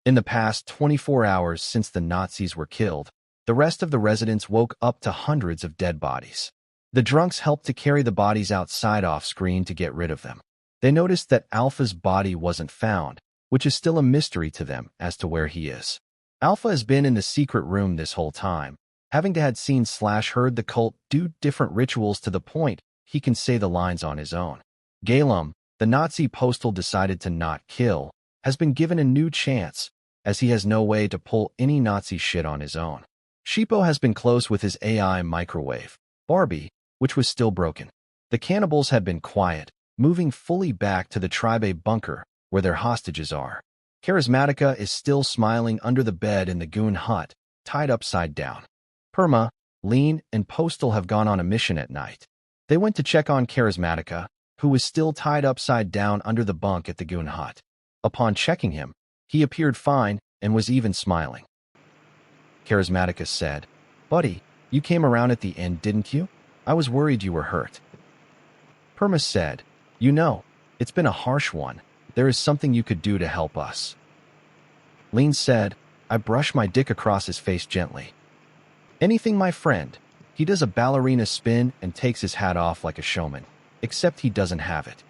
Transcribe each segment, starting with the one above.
In the past 24 hours since the Nazis were killed, the rest of the residents woke up to hundreds of dead bodies. The drunks helped to carry the bodies outside off-screen to get rid of them. They noticed that Alpha's body wasn't found, which is still a mystery to them as to where he is. Alpha has been in the secret room this whole time, having to had seen/heard the cult do different rituals to the point he can say the lines on his own. Galem, the Nazi postal decided to not kill, has been given a new chance, as he has no way to pull any Nazi shit on his own. Shippo has been close with his AI microwave, Barbie, which was still broken. The cannibals had been quiet, moving fully back to the Tribe bunker, where their hostages are. Charismatica is still smiling under the bed in the goon hut, tied upside down. Perma, Lean, and Postal have gone on a mission at night. They went to check on Charismatica, who was still tied upside down under the bunk at the goon hut. Upon checking him, he appeared fine and was even smiling. Charismatica said, "Buddy, you came around at the end, didn't you? I was worried you were hurt." Perma said, "You know, it's been a harsh one. There is something you could do to help us." Lean said, "I brush my dick across his face gently." "Anything, my friend." He does a ballerina spin and takes his hat off like a showman, except he doesn't have it.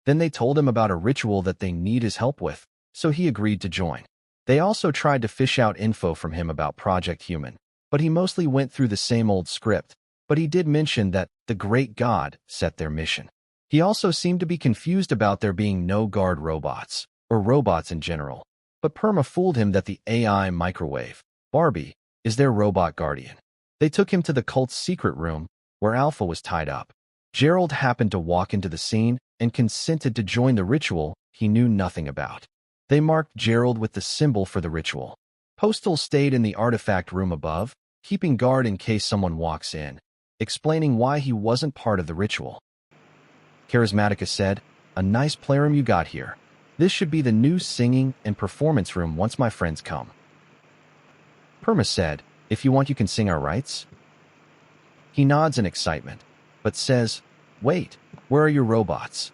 Then they told him about a ritual that they need his help with, so he agreed to join. They also tried to fish out info from him about Project Human, but he mostly went through the same old script, but he did mention that the Great God set their mission. He also seemed to be confused about there being no guard robots, or robots in general, but Perma fooled him that the AI microwave, Barbie, is their robot guardian. They took him to the cult's secret room, where Alpha was tied up. Gerald happened to walk into the scene and consented to join the ritual he knew nothing about. They marked Gerald with the symbol for the ritual. Postal stayed in the artifact room above, keeping guard in case someone walks in, explaining why he wasn't part of the ritual. Charismatica said, "A nice playroom you got here. This should be the new singing and performance room once my friends come." Perma said, "If you want, you can sing our rights." He nods in excitement, but says, "Wait, where are your robots?"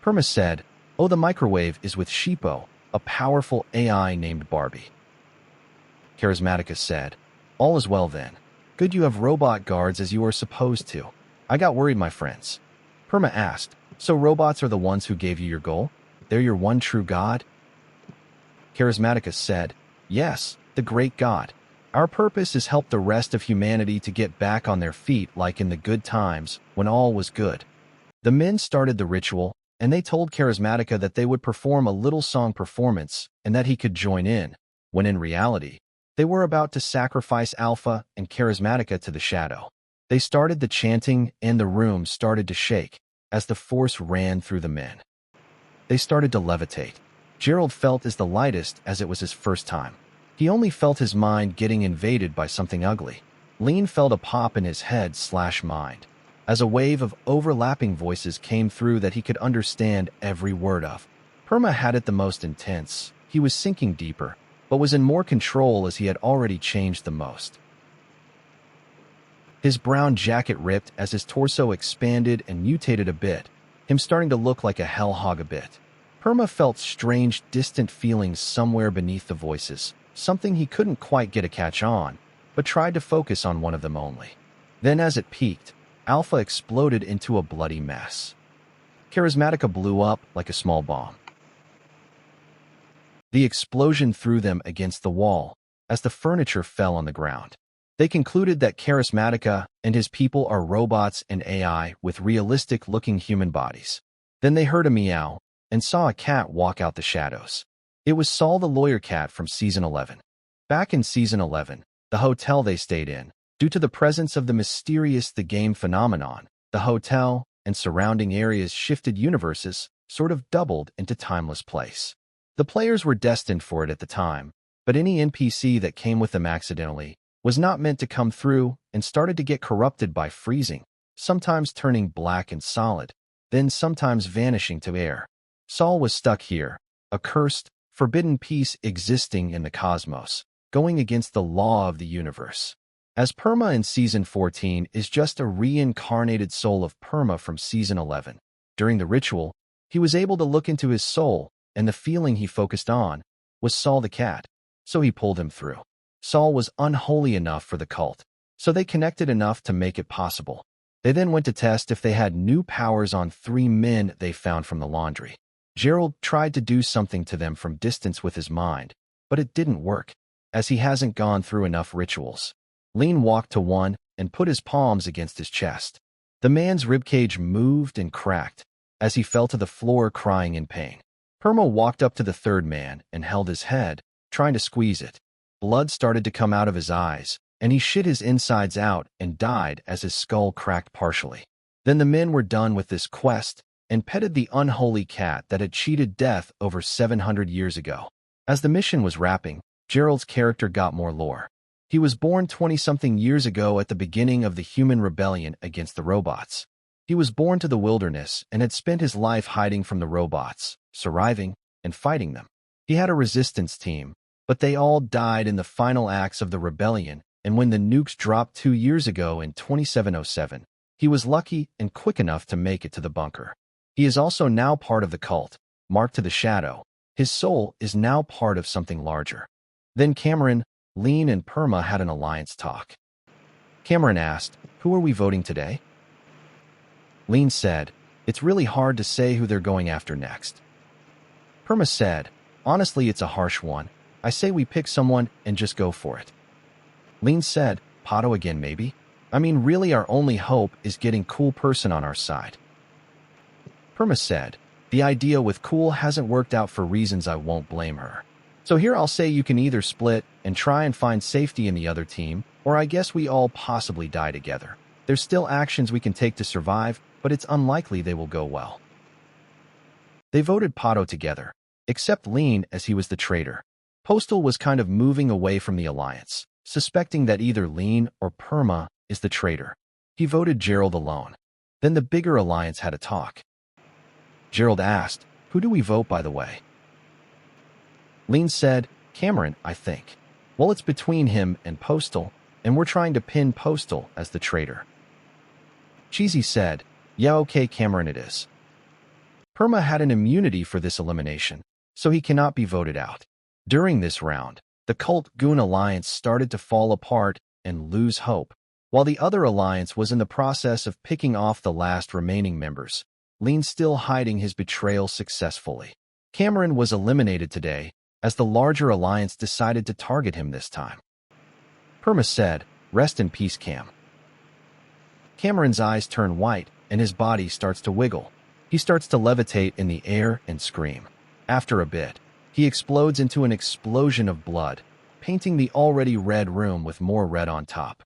Perma said, "Oh, the microwave is with Shippo, a powerful AI named Barbie." Charismatica said, "All is well then. Good you have robot guards as you are supposed to. I got worried, my friends." Perma asked, "So robots are the ones who gave you your goal? They're your one true God?" Charismatica said, "Yes, the great God. Our purpose is help the rest of humanity to get back on their feet like in the good times, when all was good." The men started the ritual, and they told Charismatica that they would perform a little song performance and that he could join in, when in reality, they were about to sacrifice Alpha and Charismatica to the shadow. They started the chanting and the room started to shake as the force ran through the men. They started to levitate. Gerald felt as the lightest as it was his first time. He only felt his mind getting invaded by something ugly. Lean felt a pop in his head/mind, as a wave of overlapping voices came through that he could understand every word of. Perma had it the most intense. He was sinking deeper, but was in more control as he had already changed the most. His brown jacket ripped as his torso expanded and mutated a bit, him starting to look like a hell hog a bit. Perma felt strange, distant feelings somewhere beneath the voices, something he couldn't quite get a catch on, but tried to focus on one of them only. Then as it peaked, Alpha exploded into a bloody mess. Charismatica blew up like a small bomb. The explosion threw them against the wall as the furniture fell on the ground. They concluded that Charismatica and his people are robots and AI with realistic-looking human bodies. Then they heard a meow and saw a cat walk out the shadows. It was Saul the lawyer cat from Season 11. Back in Season 11, the hotel they stayed in, due to the presence of the mysterious The Game phenomenon, the hotel and surrounding areas shifted universes sort of doubled into Timeless Place. The players were destined for it at the time, but any NPC that came with them accidentally was not meant to come through and started to get corrupted by freezing, sometimes turning black and solid, then sometimes vanishing to air. Saul was stuck here, a cursed, forbidden piece existing in the cosmos, going against the law of the universe. As Perma in Season 14 is just a reincarnated soul of Perma from Season 11. During the ritual, he was able to look into his soul, and the feeling he focused on was Saul the cat, so he pulled him through. Saul was unholy enough for the cult, so they connected enough to make it possible. They then went to test if they had new powers on 3 men they found from the laundry. Gerald tried to do something to them from distance with his mind, but it didn't work, as he hasn't gone through enough rituals. Lean walked to one and put his palms against his chest. The man's ribcage moved and cracked as he fell to the floor crying in pain. Perma walked up to the third man and held his head, trying to squeeze it. Blood started to come out of his eyes, and he shit his insides out and died as his skull cracked partially. Then the men were done with this quest and petted the unholy cat that had cheated death over 700 years ago. As the mission was wrapping, Gerald's character got more lore. He was born 20-something years ago at the beginning of the human rebellion against the robots. He was born to the wilderness and had spent his life hiding from the robots, surviving, and fighting them. He had a resistance team, but they all died in the final acts of the rebellion, and when the nukes dropped 2 years ago in 2707, he was lucky and quick enough to make it to the bunker. He is also now part of the cult, marked to the shadow. His soul is now part of something larger. Then Cameron, Lean, and Perma had an alliance talk. Cameron asked, "Who are we voting today?" Lean said, "It's really hard to say who they're going after next." Perma said, "Honestly, it's a harsh one. I say we pick someone and just go for it." Lean said, "Pato again maybe? I mean, really our only hope is getting Cool Person on our side." Perma said, "The idea with Cool hasn't worked out for reasons I won't blame her. So here I'll say you can either split and try and find safety in the other team, or I guess we all possibly die together. There's still actions we can take to survive, but it's unlikely they will go well." They voted Pato together, except Lean as he was the traitor. Postal was kind of moving away from the alliance, suspecting that either Lean or Perma is the traitor. He voted Gerald alone. Then the bigger alliance had a talk. Gerald asked, "Who do we vote, by the way?" Lean said, "Cameron, I think. Well, it's between him and Postal, and we're trying to pin Postal as the traitor." Cheesy said, "Yeah, okay, Cameron it is." Perma had an immunity for this elimination, so he cannot be voted out. During this round, the Cult Goon Alliance started to fall apart and lose hope. While the other alliance was in the process of picking off the last remaining members, Lean still hiding his betrayal successfully. Cameron was eliminated today, as the larger alliance decided to target him this time. Perma said, "Rest in peace, Cam." Cameron's eyes turn white and his body starts to wiggle. He starts to levitate in the air and scream. After a bit, he explodes into an explosion of blood, painting the already red room with more red on top.